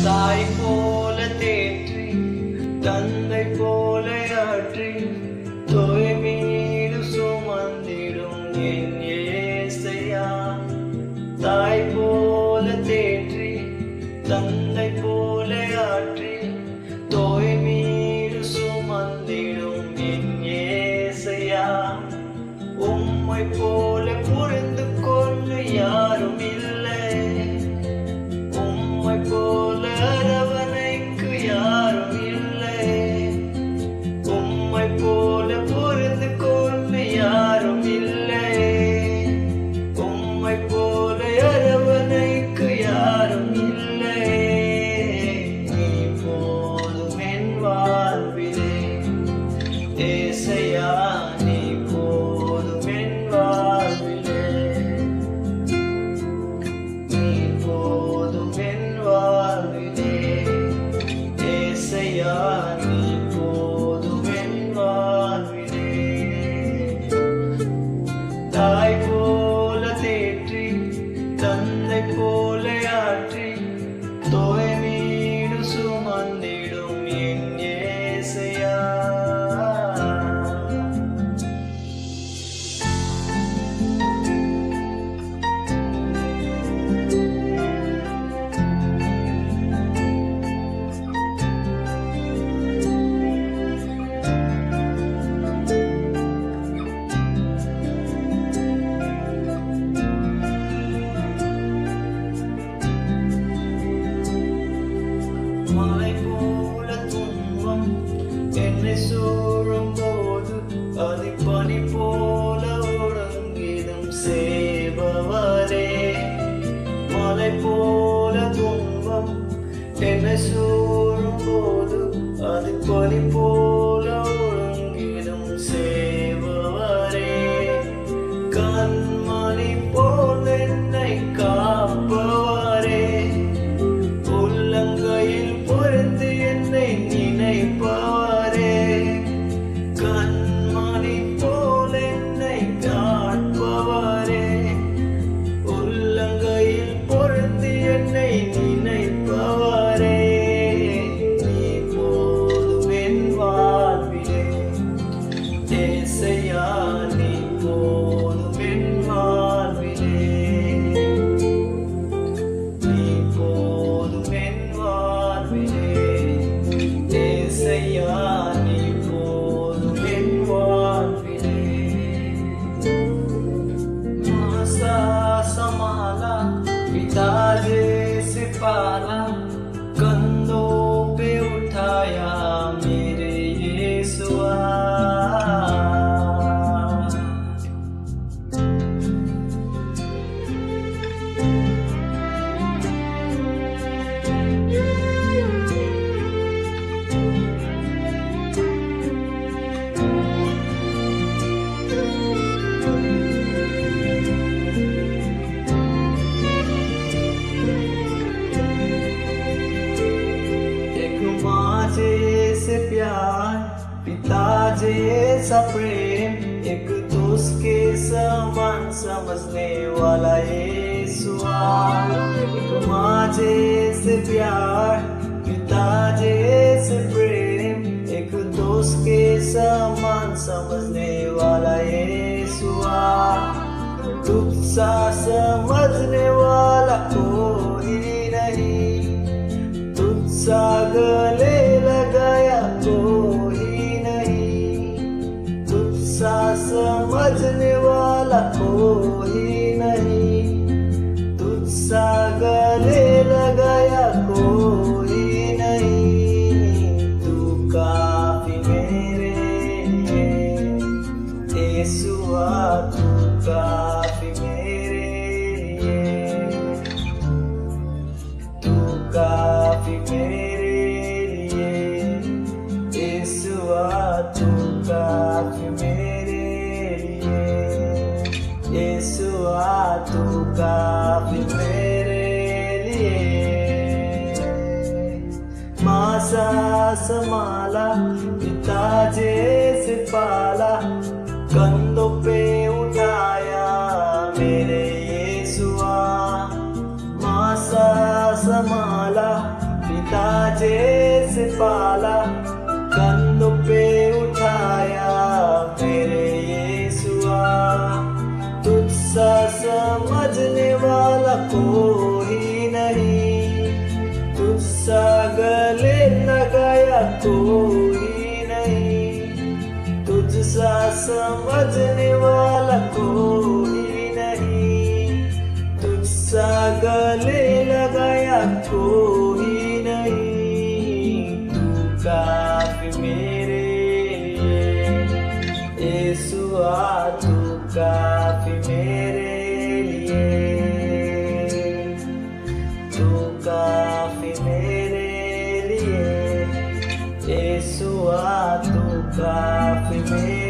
தாய் போல தேற்றி தந்தை போல ஆற்றி தோய் மீது சுமந்திடும் என் ஏசையா. தாய் போல தேற்றி தந்தை போல ஆற்றி தோய் மீது சுமந்திடும் என் ஏசையா. உம்மை போல புரிந்து கொள்ள யாரும் இல்லை, உம்மை போல அரவணைக்கு யாரும் இல்லை, உம்மை போல புரிந்து கொள்ள யாரும் இல்லை, உம்மை போல அரவணைக்கு யாரும் இல்லை. நீ போதும் என் வாழ்விலே ஏசையா, நீ போதும் என் வாழ்விலே, நீ போதும் என் வாழ்விலே ஏசையா, நீ போதும் என் வாழ்விலே. தாய் போல தேற்றி தந்தை போல ஆற்றி தோய் மீது சுமந்திடும் என் ஏசையா. மலை போல துன்பம் என்னை சூழும் போது அது பனி போல ஒடுங்கிடும் சேபவரே. மலை போல துன்பம் என்னை சூழும் போது அது பனி போல ஒடுங்கிடும் சேபவரே. கண்மணி போல் என்னை காப்பவரே, உள்ளங்கையில் பொறுத்து என்னை நினைப்பவரே. கண்மணி போல் என்னை காப்பவரே, உள்ளங்கையில் பொறுத்து என்னை நினைப்பவரே. நீ போதும் என் வாழ்விலே ஏசையா, நீ போதும் என் வாழ்விலே, நீ போதும் என் வாழ்விலே ஏசையா, நீ போதும் என் வாழ்விலே. मासा संभाला पिता जैसे पाला, कंधों पे उठाया मेरे यीशुआ. एक माँ जैसे प्यार, पिता जैसा प्रेम, एक दोस्त के समान समझने वाला यीशुआ. एक माँ जैसे प्यार, पिता जैसे प्रेम, एक दोस्त के समान समझने वाला यीशुआ. तुझसा समझने वाला कोई नहीं, तुझसा गले लगाया कोई नहीं, तुझसा समझने वाला कोई नहीं, तुझसा गले लगाया कोई नहीं. तू काफी मेरे लिए यीशुआ, तू काफी मेरे लिए, तू काफी मेरे लिए यीशुआ, तू काफी मेरे लिए यीशुआ, तू काफी मेरे लिए. मासा संभाला पिता जैसे पाला, कंधों पे उठाया मेरे यीशुआ. मासा संभाला पाला, कंधों पे उठाया मेरे यीशुआ। तुझसा समझने वाला कोई नहीं, तुझसा गले लगाया कोई नहीं, तुझसा समझने वाला कोई नहीं, तुझसा गले लगाया कोई नहीं। तू काफी मेरे लिए यीशुआ, तू काफी मेरे लिए, तू काफी मेरे लिए यीशुआ, तू काफी मेरे